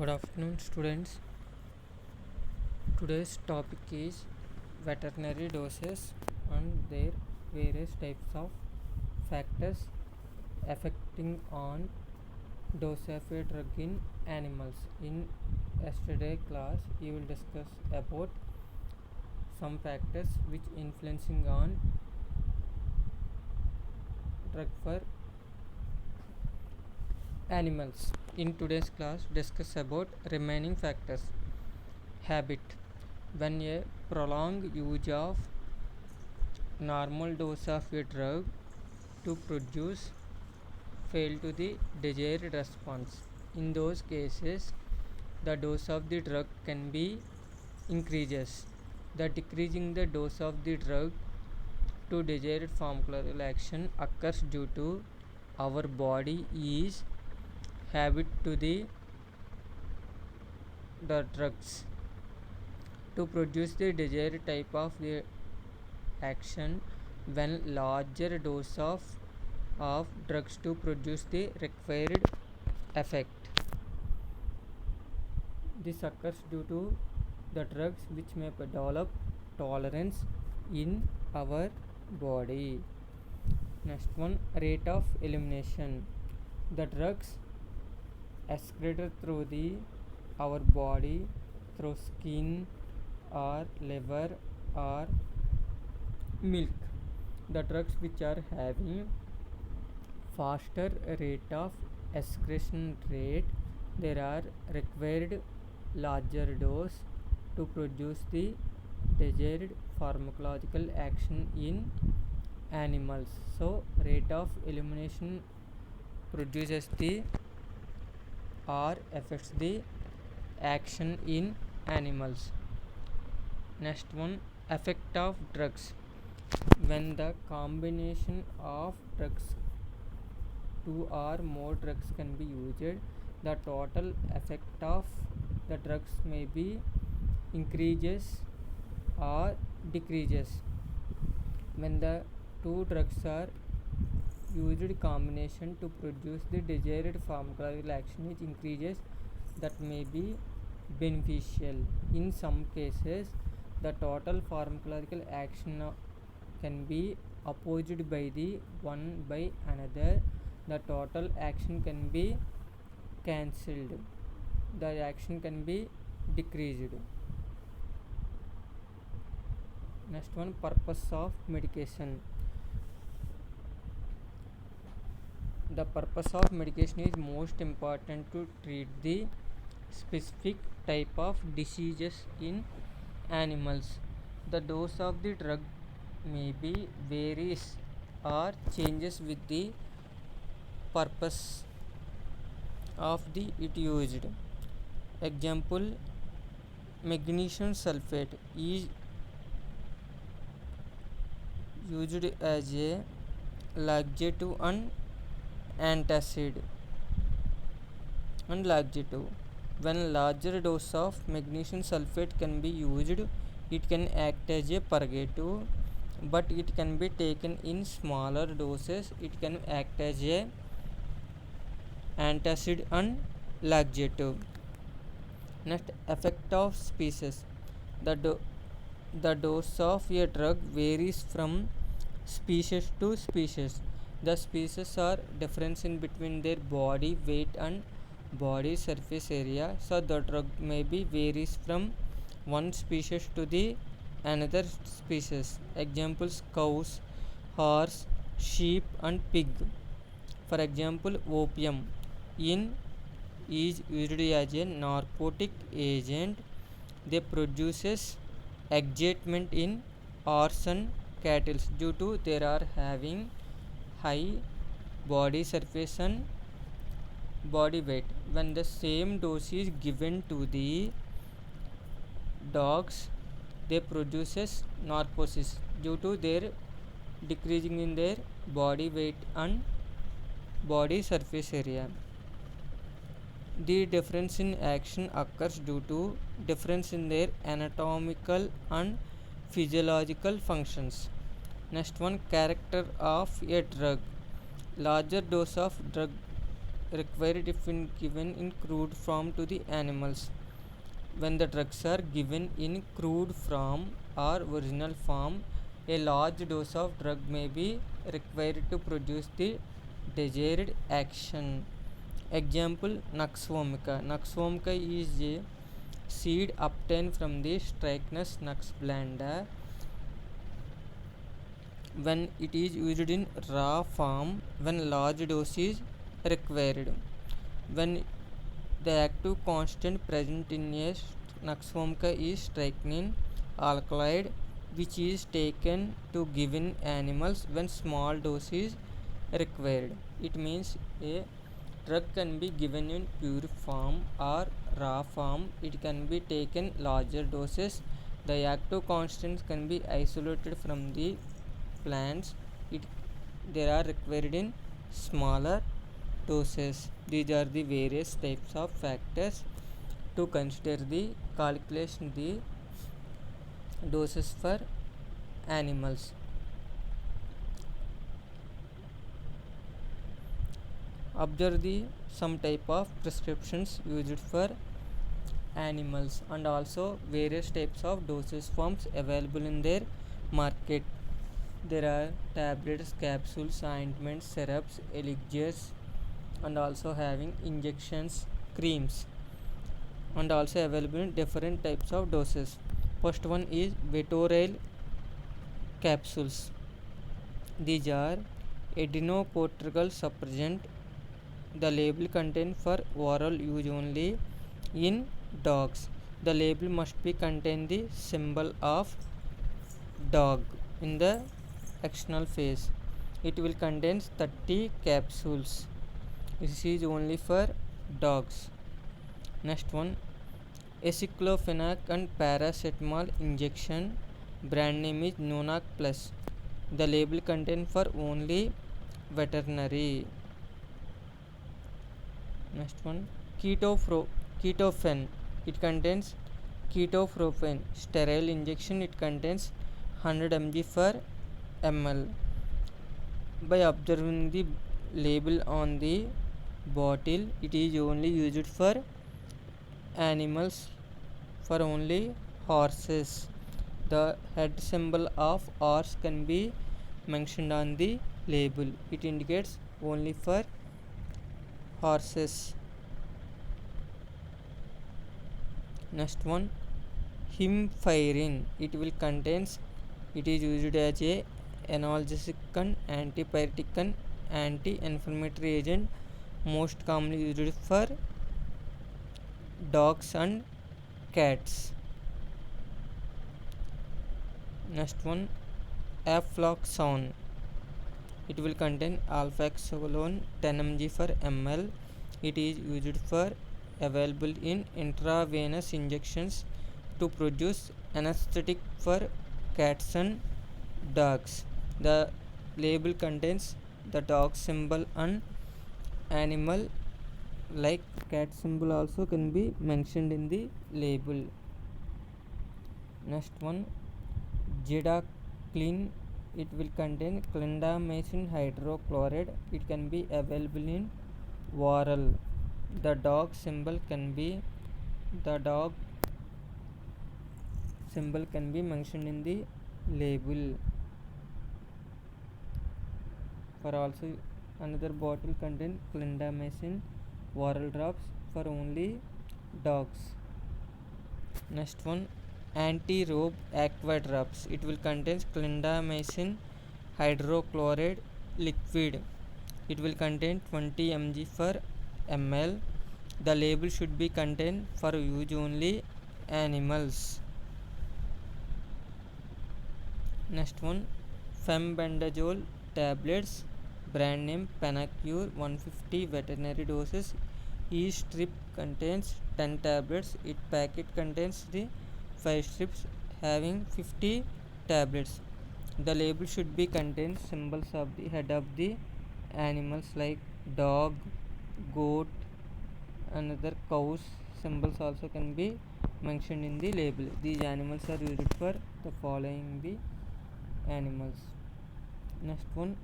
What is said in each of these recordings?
Good afternoon, students. Today's topic is veterinary doses and their various types of factors affecting on dose of a drug in animals. In yesterday class, you will discuss about some factors which influencing on drug for animals. In today's class, discuss about remaining factors. Habit. When a prolonged use of normal dose of a drug to produce fail to the desired response. In those cases, the dose of the drug can be increases. The decreasing the dose of the drug to desired pharmacological action occurs due to our body is habit to the drugs to produce the desired type of the action when larger dose of drugs to produce the required effect. This occurs due to the drugs which may develop tolerance in our body. Next one, rate of elimination. The drugs excreted through our body through skin or liver or milk. The drugs which are having faster rate of excretion rate, there are required larger dose to produce the desired pharmacological action in animals. So rate of elimination produces the or affects the action in animals. Next one, effect of drugs. When the combination of drugs, two or more drugs can be used, the total effect of the drugs may be increases or decreases. When the two drugs are used combination to produce the desired pharmacological action which increases, that may be beneficial. In some cases, the total pharmacological action can be opposed by the one by another. The total action can be cancelled. The action can be decreased. Next one, purpose of medication. The purpose of medication is most important to treat the specific type of diseases in animals. The dose of the drug may be varies or changes with the purpose of the it used. Example, magnesium sulfate is used as a laxative and antacid and laxative. When larger dose of magnesium sulfate can be used, it can act as a purgative, but it can be taken in smaller doses. It can act as a antacid and laxative. Next, effect of species. The dose of a drug varies from species to species. The species are difference in between their body weight and body surface area, so the drug may be varies from one species to the another species. Examples, cows, horse, sheep and pig. For example, opium in is used as a narcotic agent. They produces excitement in horse and cattle due to they are having high body surface and body weight. When the same dose is given to the dogs, they produces narcosis due to their decreasing in their body weight and body surface area. The difference in action occurs due to difference in their anatomical and physiological functions. Next one, character of a drug. Larger dose of drug required if given in crude form to the animals. When the drugs are given in crude form or original form, a large dose of drug may be required to produce the desired action. Example, Nux vomica. Nux vomica is a seed obtained from the Strychnus nux blanda. When it is used in raw form, when large dose is required. When the active constant present in a Nux vomica is strychnine alkaloid, which is taken to given animals when small dose is required. It means a drug can be given in pure form or raw form. It can be taken larger doses. The active constants can be isolated from the plants. They are required in smaller doses. These are the various types of factors to consider the calculation the doses for animals. Observe the some type of prescriptions used for animals and also various types of dosage forms available in their market. There are tablets, capsules, ointments, syrups, elixirs, and also having injections, creams, and also available in different types of doses. First one is Vetoryl capsules. These are adrenocortical suppressant. The label contains for oral use only in dogs. The label must be contain the symbol of dog in the external face. It will contain 30 capsules. This is only for dogs. Next one, aceclofenac and paracetamol injection. Brand name is Nonac Plus. The label contains for only veterinary. Next one, ketofen. It contains ketoprofen. Sterile injection. It contains 100 mg per ml. By observing the label on the bottle, it is only used for animals, for only horses. The head symbol of horse can be mentioned on the label. It indicates only for horses. Next one, hemophirin. It is used as a analgesic and antipyretic and anti-inflammatory agent, most commonly used for dogs and cats. Next one, afloxone. It will contain alfaxolone 10 mg per ml. It is used for available in intravenous injections to produce anesthetic for cats and dogs. The label contains the dog symbol and animal like cat symbol also can be mentioned in the label. Next one, Gedaclin. It will contain clindamycin hydrochloride. It can be available in oral. The dog symbol can be mentioned in the label. For also another bottle contain clindamycin oral drops for only dogs. Next one, anti-robe aqua drops. It will contain clindamycin hydrochloride liquid. It will contain 20 mg per ml. The label should be contained for use only animals. Next one, fembendazole tablets. Brand name Panacur 150 veterinary doses. Each strip contains 10 tablets. Each packet contains the 5 strips having 50 tablets. The label should be contain symbols of the head of the animals like dog, goat, another cows. Symbols also can be mentioned in the label. These animals are used for the following the animals. Next one,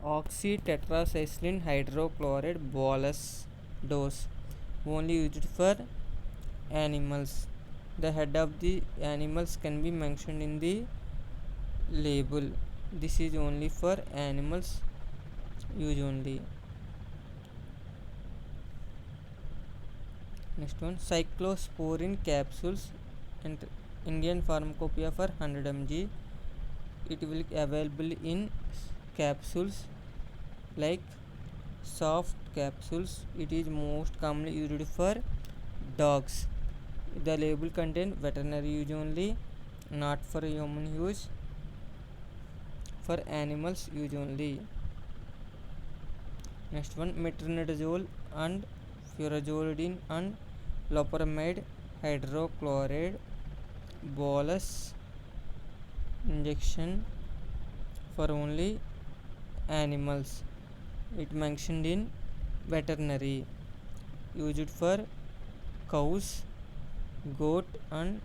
oxytetracycline hydrochloride bolus dose, only used for animals. The head of the animals can be mentioned in the label. This is only for animals use only. Next one, cyclosporin capsules and Indian pharmacopoeia for 100 mg. It will be available in capsules like soft capsules. It is most commonly used for dogs. The label contain veterinary use only, not for human use, for animals use only. Next one, metronidazole and furazolidine and loperamide hydrochloride bolus injection for only animals. It mentioned in veterinary, used for cows, goat and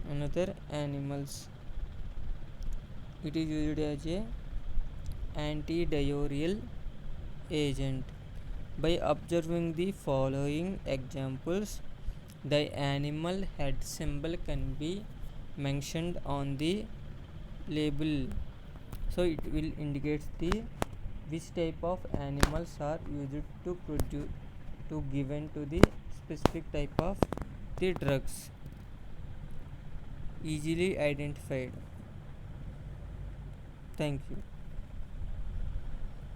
another animals. It is used as a antidiarrheal agent. By observing the following examples, the animal head symbol can be mentioned on the label, so it will indicate the which type of animals are used to produce to given to the specific type of the drugs. Easily identified. Thank you.